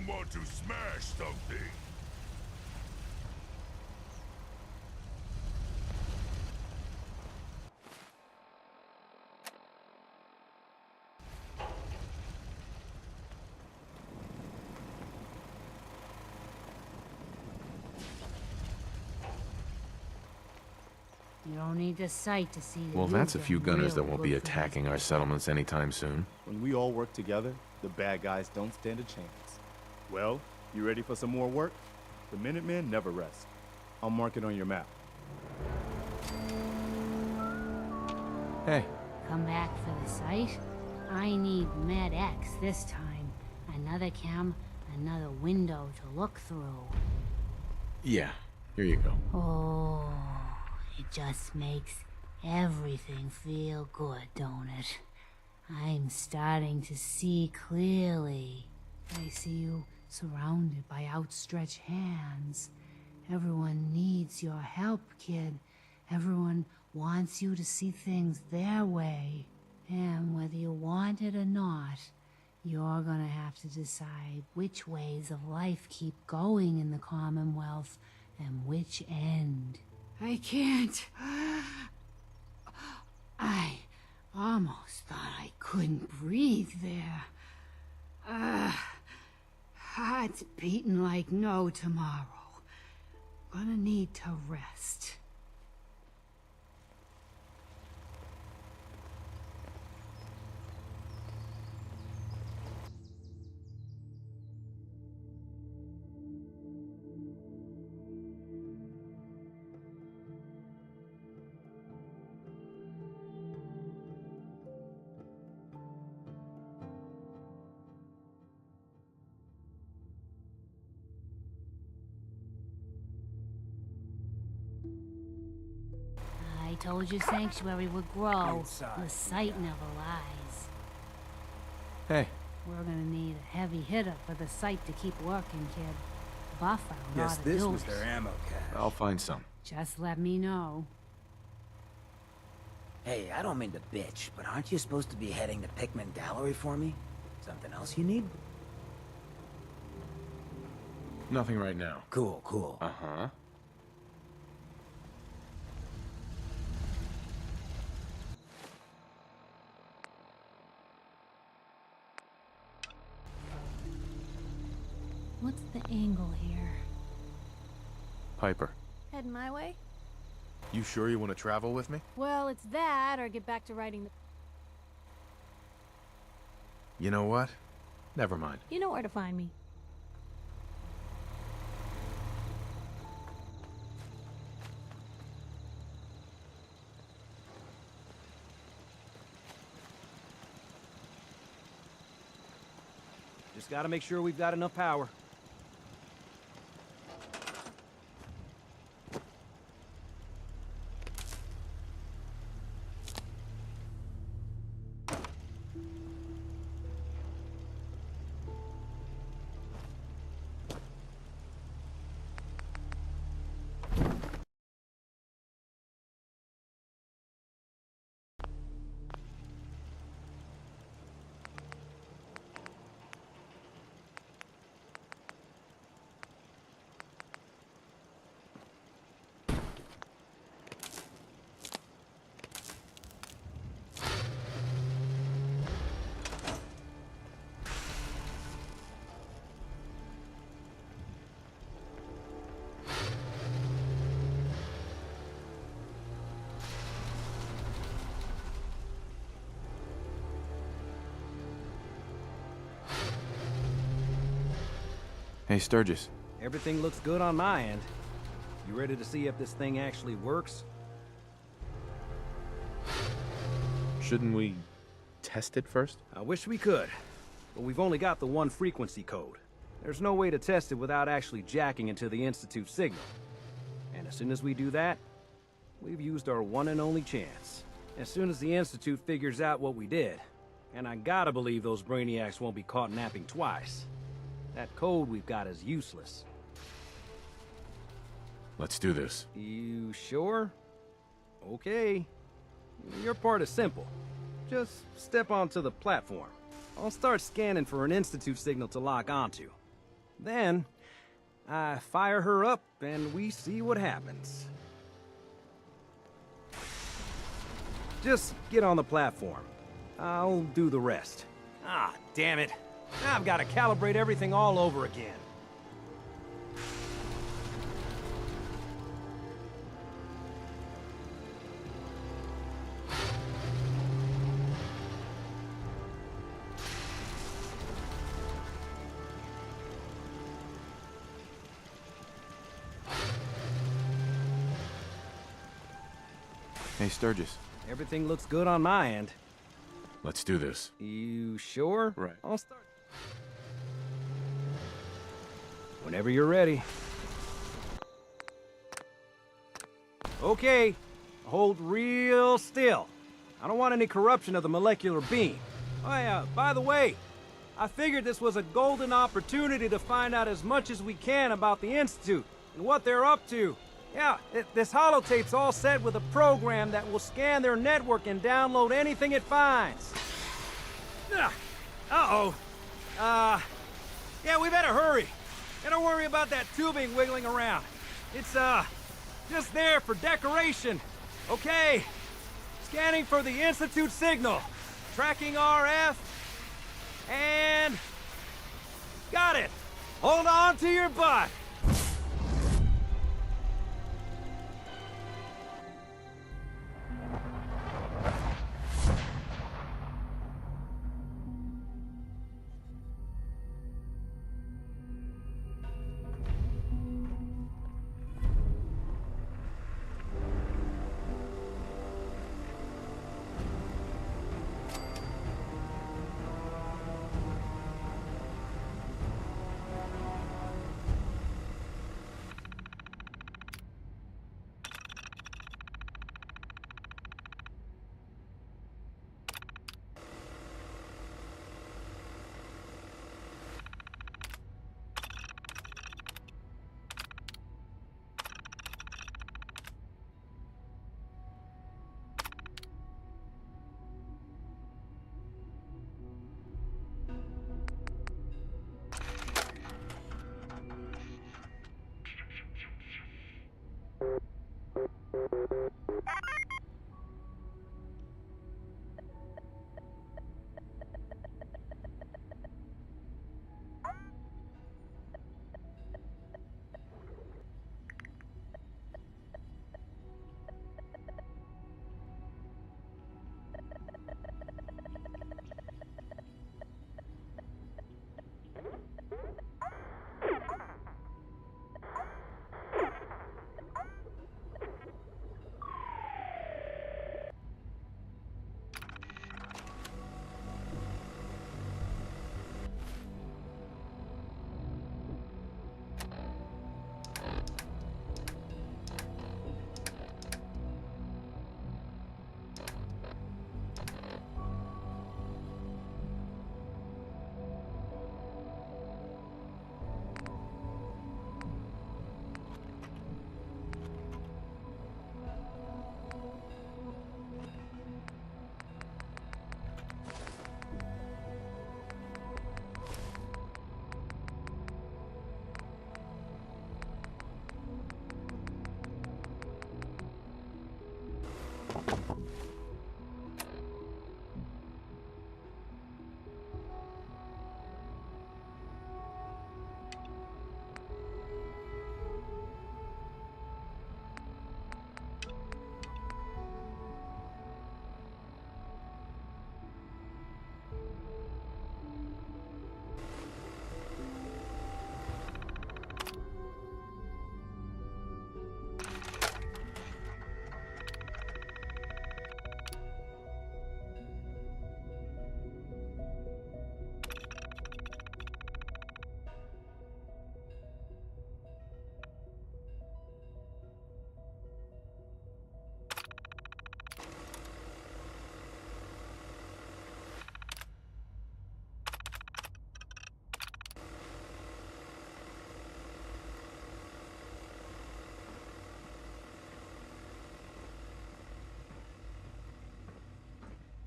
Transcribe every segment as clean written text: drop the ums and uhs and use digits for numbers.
Want to smash something? You don't need the sight to see that. Well, that's a few gunners that really won't be good for attacking this our settlements anytime soon. When we all work together, the bad guys don't stand a chance. Well, you ready for some more work? The Minutemen never rest. I'll mark it on your map. Hey. Come back for the sight? I need Med X this time. Another cam, another window to look through. Yeah, here you go. Oh, it just makes everything feel good, don't it? I'm starting to see clearly. I see you surrounded by outstretched hands. Everyone needs your help, kid. Everyone wants you to see things their way. And whether you want it or not, you're gonna have to decide which ways of life keep going in the Commonwealth and which end. I can't. I almost thought I couldn't breathe there. Heart's beating like no tomorrow. Gonna need to rest. I told you Sanctuary would grow. The site never lies. Hey. We're gonna need a heavy hitter for the site to keep working, kid. Buffer Guess ought to this do was it. their ammo cache. I'll find some. Just let me know. Hey, I don't mean to bitch, but aren't you supposed to be heading to Pikmin Gallery for me? Something else you need? Nothing right now. Cool, cool. Uh-huh. What's the angle here? Piper. Heading my way? You sure you want to travel with me? Well, it's that, or get back to writing the... You know what? Never mind. You know where to find me. Just gotta make sure we've got enough power. Hey, Sturgis. Everything looks good on my end. You ready to see if this thing actually works? Shouldn't we test it first? I wish we could, but we've only got the one frequency code. There's no way to test it without actually jacking into the Institute signal. And as soon as we do that, we've used our one and only chance. As soon as the Institute figures out what we did, and I gotta believe those brainiacs won't be caught napping twice, that code we've got is useless. Let's do this. You sure? Okay. Your part is simple. Just step onto the platform. I'll start scanning for an Institute signal to lock onto. Then, I fire her up and we see what happens. Just get on the platform. I'll do the rest. Ah, damn it. Now I've got to calibrate everything all over again. Hey, Sturgis. Everything looks good on my end. Let's do this. You sure? Right. I'll start. Whenever you're ready. Okay. Hold real still. I don't want any corruption of the molecular beam. Oh yeah, by the way, I figured this was a golden opportunity to find out as much as we can about the Institute and what they're up to. Yeah, this holotape's all set with a program that will scan their network and download anything it finds. Uh-oh. Yeah, we better hurry. And don't worry about that tubing wiggling around. It's, just there for decoration. Okay. Scanning for the Institute signal. Tracking RF. And... got it. Hold on to your butt.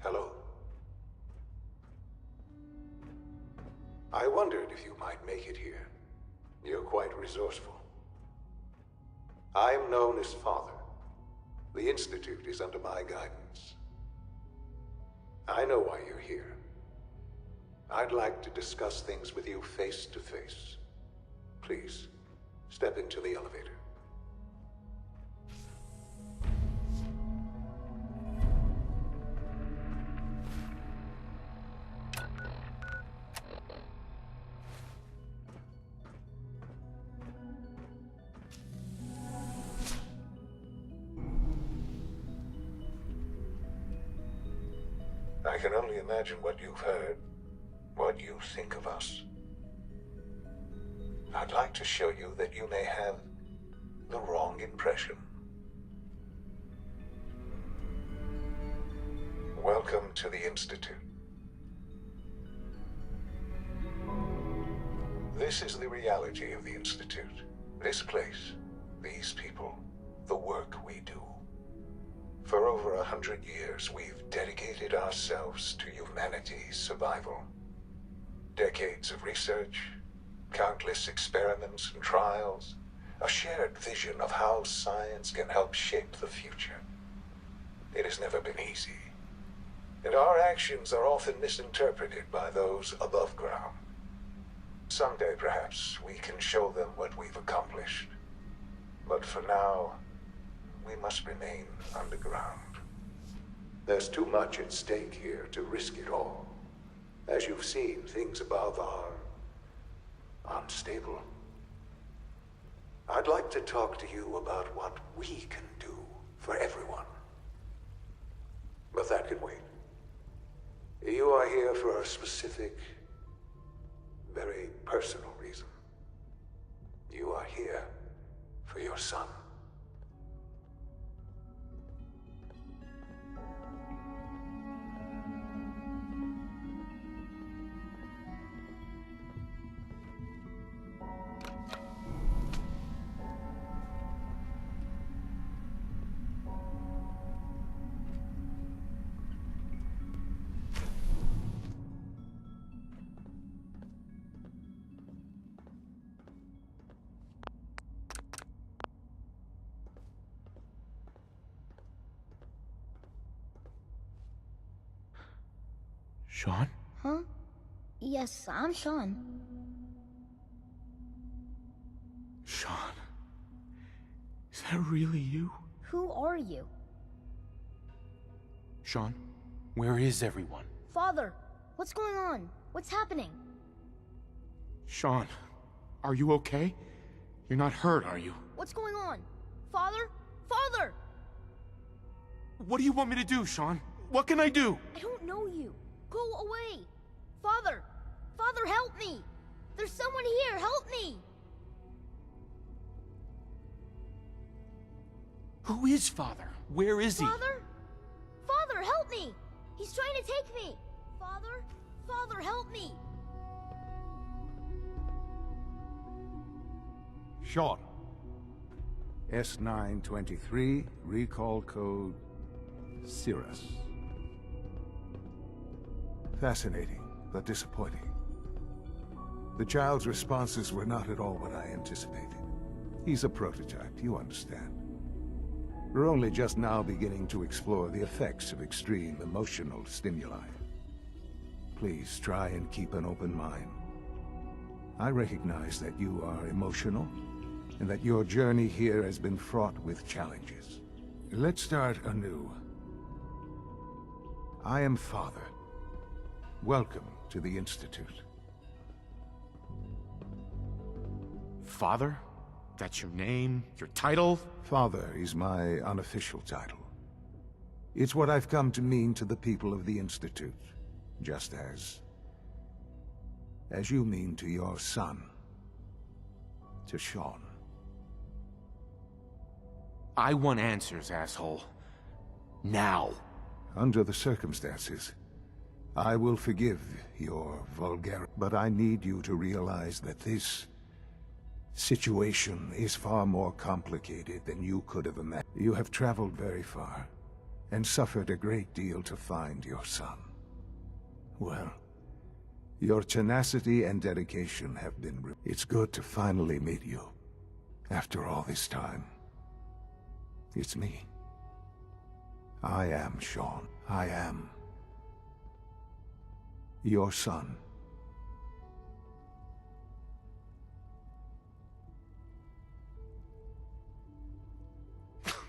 Hello? I wondered if you might make it here. You're quite resourceful. I am known as Father. The Institute is under my guidance. I know why you're here. I'd like to discuss things with you face to face. Please, step into the elevator. I can only imagine what you've heard, what you think of us. I'd like to show you that you may have the wrong impression. Welcome to the Institute. This is the reality of the Institute. This place, these people, the work we do. For over 100 years, we've dedicated ourselves to humanity's survival. Decades of research, countless experiments and trials, a shared vision of how science can help shape the future. It has never been easy, and our actions are often misinterpreted by those above ground. Someday, perhaps, we can show them what we've accomplished. But for now, we must remain underground. There's too much at stake here to risk it all. As you've seen, things above are unstable. I'd like to talk to you about what we can do for everyone. But that can wait. You are here for a specific, very personal reason. You are here for your son. Sean? Huh? Yes, I'm Sean. Sean? Is that really you? Who are you? Sean, where is everyone? Father, what's going on? What's happening? Sean, are you okay? You're not hurt, are you? What's going on? Father? Father! What do you want me to do, Sean? What can I do? I don't know you. Go away! Father! Father, help me! There's someone here, help me! Who is Father? Where is he? Father? Father, help me! He's trying to take me! Father? Father, help me! Sean. S923, recall code Cirrus. Fascinating, but disappointing. The child's responses were not at all what I anticipated. He's a prototype, you understand. We're only just now beginning to explore the effects of extreme emotional stimuli. Please try and keep an open mind. I recognize that you are emotional, and that your journey here has been fraught with challenges. Let's start anew. I am Father. Welcome to the Institute. Father? That's your name? Your title? Father is my unofficial title. It's what I've come to mean to the people of the Institute, just as you mean to your son, to Sean. I want answers, asshole. Now. Under the circumstances, I will forgive your vulgarity, but I need you to realize that this situation is far more complicated than you could have imagined. You have traveled very far, and suffered a great deal to find your son. Well, Your tenacity and dedication have been... It's good to finally meet you. After all this time. It's me. I am Sean. I am... your son.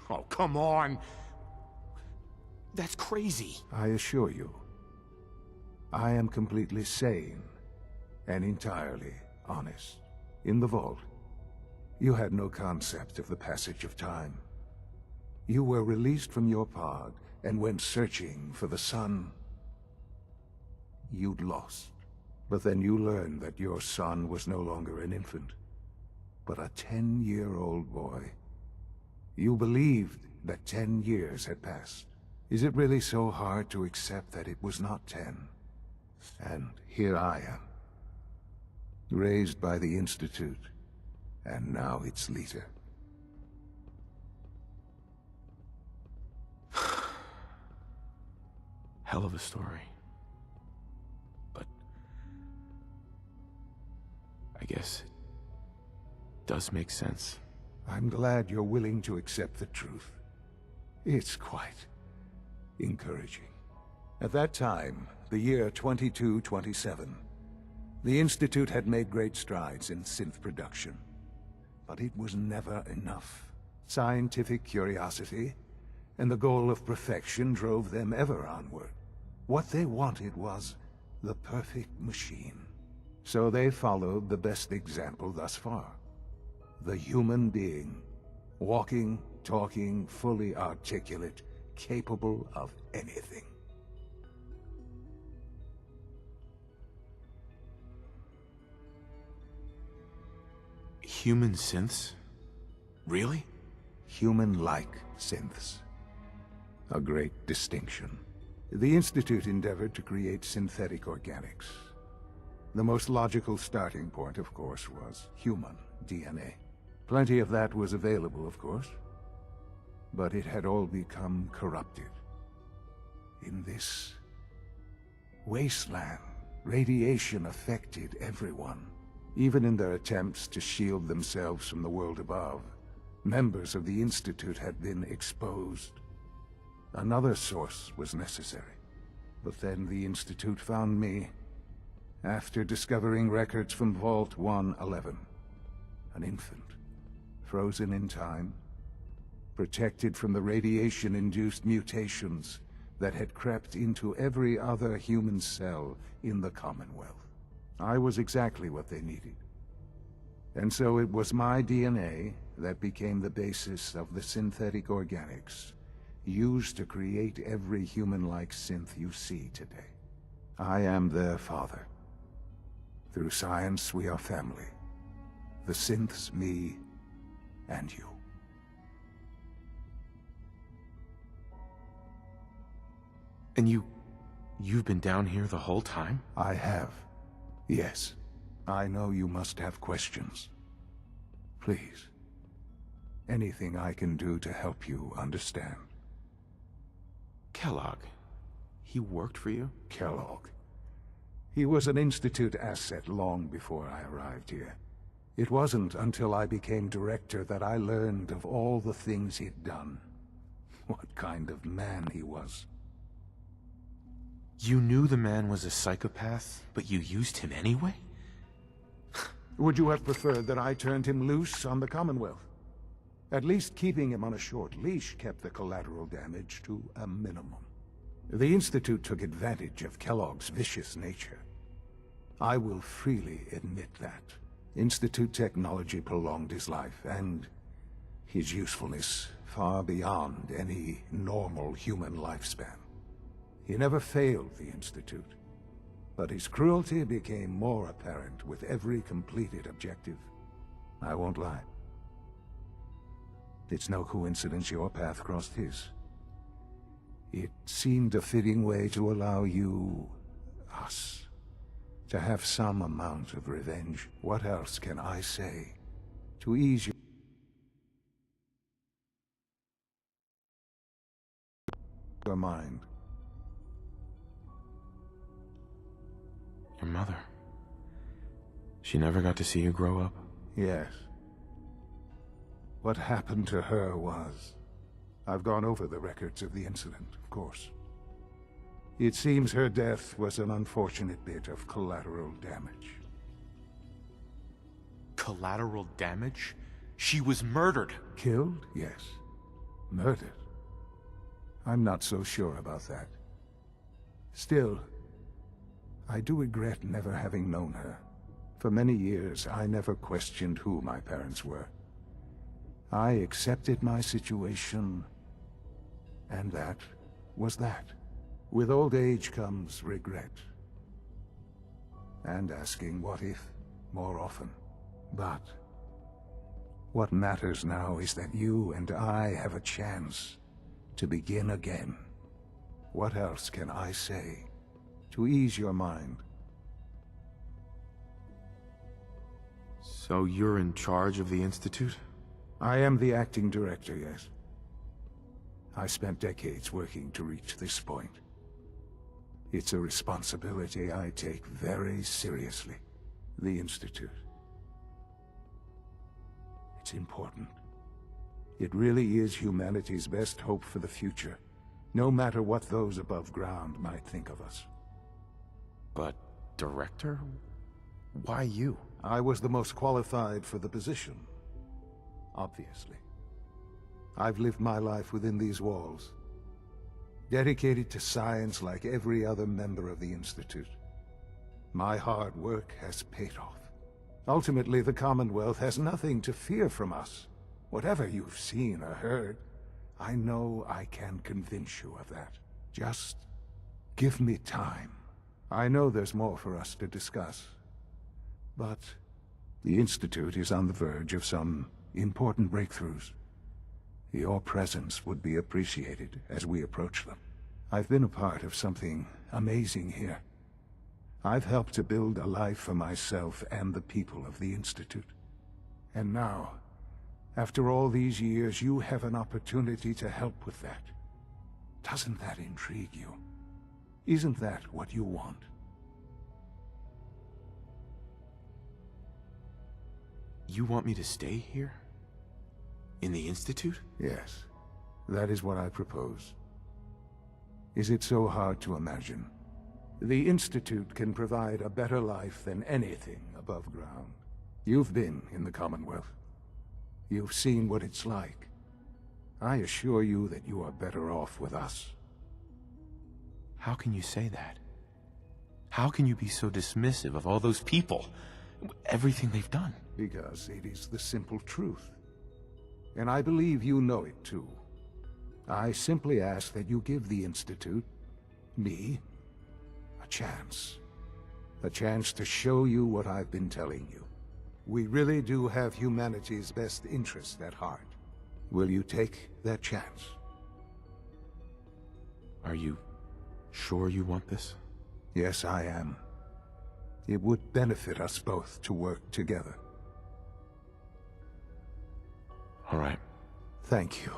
Oh, come on. That's crazy. I assure you, I am completely sane and entirely honest. In the vault, you had no concept of the passage of time. You were released from your pod and went searching for the sun you'd lost. But then you learned that your son was no longer an infant, but a 10-year-old boy. You believed that 10 years had passed. Is it really so hard to accept that it was not 10? And here I am, raised by the Institute, and now its leader. Hell of a story. But... I guess it does make sense. I'm glad you're willing to accept the truth. It's quite encouraging. At that time, the year 2227, the Institute had made great strides in synth production. But it was never enough. Scientific curiosity and the goal of perfection drove them ever onward. What they wanted was the perfect machine. So they followed the best example thus far. The human being. Walking, talking, fully articulate, capable of anything. Human synths? Really? Human-like synths. A great distinction. The Institute endeavored to create synthetic organics. The most logical starting point, of course, was human DNA. Plenty of that was available, of course. But it had all become corrupted. In this wasteland, radiation affected everyone. Even in their attempts to shield themselves from the world above, members of the Institute had been exposed. Another source was necessary. But then the Institute found me, after discovering records from Vault 111. An infant, frozen in time, protected from the radiation-induced mutations that had crept into every other human cell in the Commonwealth. I was exactly what they needed. And so it was my DNA that became the basis of the synthetic organics used to create every human-like synth you see today. I am their father. Through science, we are family. The synths, me, and you. And you've been down here the whole time? I have. Yes. I know you must have questions. Please. Anything I can do to help you understand. Kellogg. He worked for you? Kellogg. He was an Institute asset long before I arrived here. It wasn't until I became director that I learned of all the things he'd done. What kind of man he was. You knew the man was a psychopath, but you used him anyway? Would you have preferred that I turned him loose on the Commonwealth? At least keeping him on a short leash kept the collateral damage to a minimum. The Institute took advantage of Kellogg's vicious nature. I will freely admit that. Institute technology prolonged his life, and his usefulness far beyond any normal human lifespan. He never failed the Institute, but his cruelty became more apparent with every completed objective. I won't lie. It's no coincidence your path crossed his. It seemed a fitting way to allow you, us, to have some amount of revenge. What else can I say to ease your mind? Your mother. She never got to see you grow up? Yes. What happened to her was... I've gone over the records of the incident, of course. It seems her death was an unfortunate bit of collateral damage. Collateral damage? She was murdered! Killed? Yes. Murdered? I'm not so sure about that. Still, I do regret never having known her. For many years, I never questioned who my parents were. I accepted my situation, and that was that. With old age comes regret. And asking what if more often. But what matters now is that you and I have a chance to begin again. What else can I say to ease your mind? So you're in charge of the Institute? I am the acting director, yes. I spent decades working to reach this point. It's a responsibility I take very seriously. The Institute. It's important. It really is humanity's best hope for the future, no matter what those above ground might think of us. But, director? Why you? I was the most qualified for the position. Obviously. I've lived my life within these walls, dedicated to science like every other member of the Institute. My hard work has paid off. Ultimately, the Commonwealth has nothing to fear from us. Whatever you've seen or heard, I know I can convince you of that. Just give me time. I know there's more for us to discuss. But the Institute is on the verge of some important breakthroughs. Your presence would be appreciated as we approach them. I've been a part of something amazing here. I've helped to build a life for myself and the people of the Institute. And now, after all these years, you have an opportunity to help with that. Doesn't that intrigue you? Isn't that what you want? You want me to stay here? In the Institute? Yes. That is what I propose. Is it so hard to imagine? The Institute can provide a better life than anything above ground. You've been in the Commonwealth. You've seen what it's like. I assure you that you are better off with us. How can you say that? How can you be so dismissive of all those people? Everything they've done? Because it is the simple truth. And I believe you know it too. I simply ask that you give the Institute, me, a chance. A chance to show you what I've been telling you. We really do have humanity's best interest at heart. Will you take that chance? Are you sure you want this? Yes, I am. It would benefit us both to work together. All right. Thank you.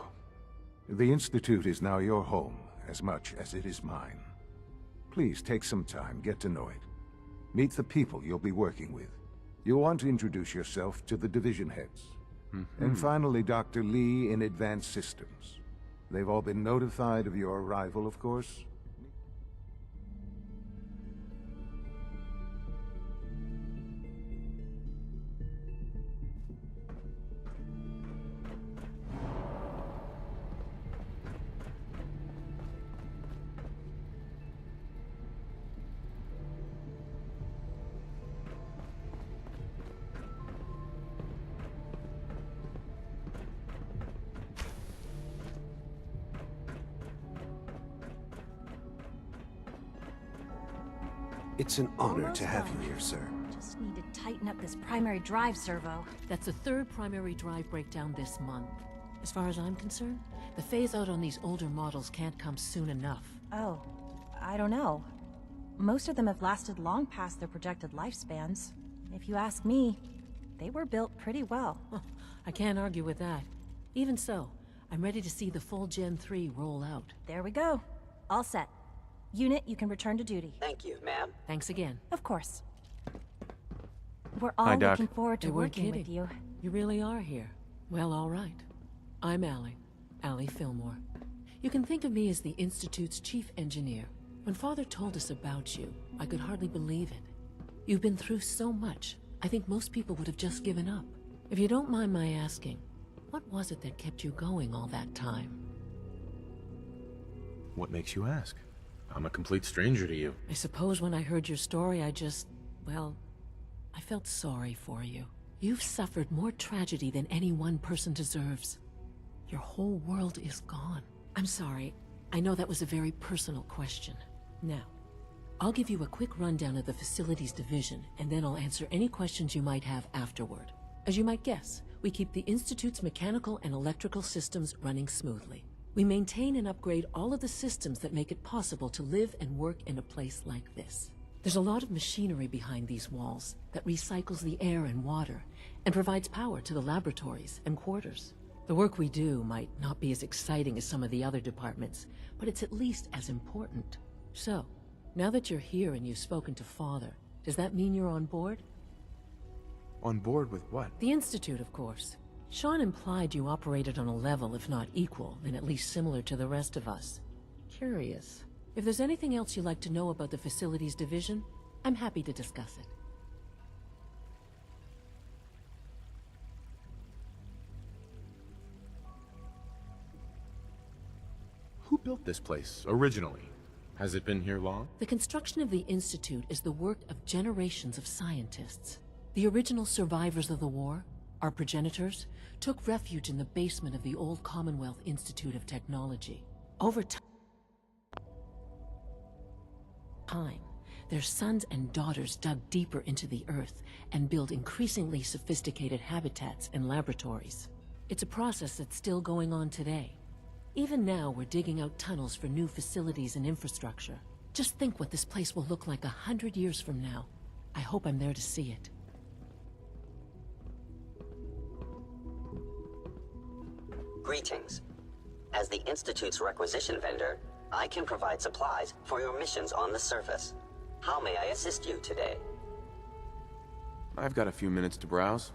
The Institute is now your home, as much as it is mine. Please take some time, get to know it. Meet the people you'll be working with. You'll want to introduce yourself to the division heads. And finally, Dr. Lee in Advanced Systems. They've all been notified of your arrival, of course. It's an honor to have you here, sir. Just need to tighten up this primary drive servo. That's the third primary drive breakdown this month. As far as I'm concerned, the phase-out on these older models can't come soon enough. Oh, I don't know. Most of them have lasted long past their projected lifespans. If you ask me, they were built pretty well. I can't argue with that. Even so, I'm ready to see the full Gen 3 roll out. There we go. All set. Unit, you can return to duty. Thank you, ma'am. Thanks again. Of course. We're all Hi, Doc. looking forward to They weren't working with kidding. you. You really are here. Well, all right. I'm Allie Fillmore. You can think of me as the Institute's chief engineer. When Father told us about you, I could hardly believe it. You've been through so much, I think most people would have just given up. If you don't mind my asking, what was it that kept you going all that time? What makes you ask? I'm a complete stranger to you. I suppose when I heard your story, well, I felt sorry for you. You've suffered more tragedy than any one person deserves. Your whole world is gone. I'm sorry. I know that was a very personal question. Now, I'll give you a quick rundown of the Facilities Division, and then I'll answer any questions you might have afterward. As you might guess, we keep the Institute's mechanical and electrical systems running smoothly. We maintain and upgrade all of the systems that make it possible to live and work in a place like this. There's a lot of machinery behind these walls that recycles the air and water and provides power to the laboratories and quarters. The work we do might not be as exciting as some of the other departments, but it's at least as important. So, now that you're here and you've spoken to Father, does that mean you're on board? On board with what? The Institute, of course. Sean implied you operated on a level, if not equal, then at least similar to the rest of us. Curious. If there's anything else you'd like to know about the Facilities Division, I'm happy to discuss it. Who built this place, originally? Has it been here long? The construction of the Institute is the work of generations of scientists. The original survivors of the war, our progenitors, took refuge in the basement of the old Commonwealth Institute of Technology. Over time, their sons and daughters dug deeper into the earth and built increasingly sophisticated habitats and laboratories. It's a process that's still going on today. Even now, we're digging out tunnels for new facilities and infrastructure. Just think what this place will look like 100 years from now. I hope I'm there to see it. Greetings. As the Institute's requisition vendor, I can provide supplies for your missions on the surface. How may I assist you today? I've got a few minutes to browse.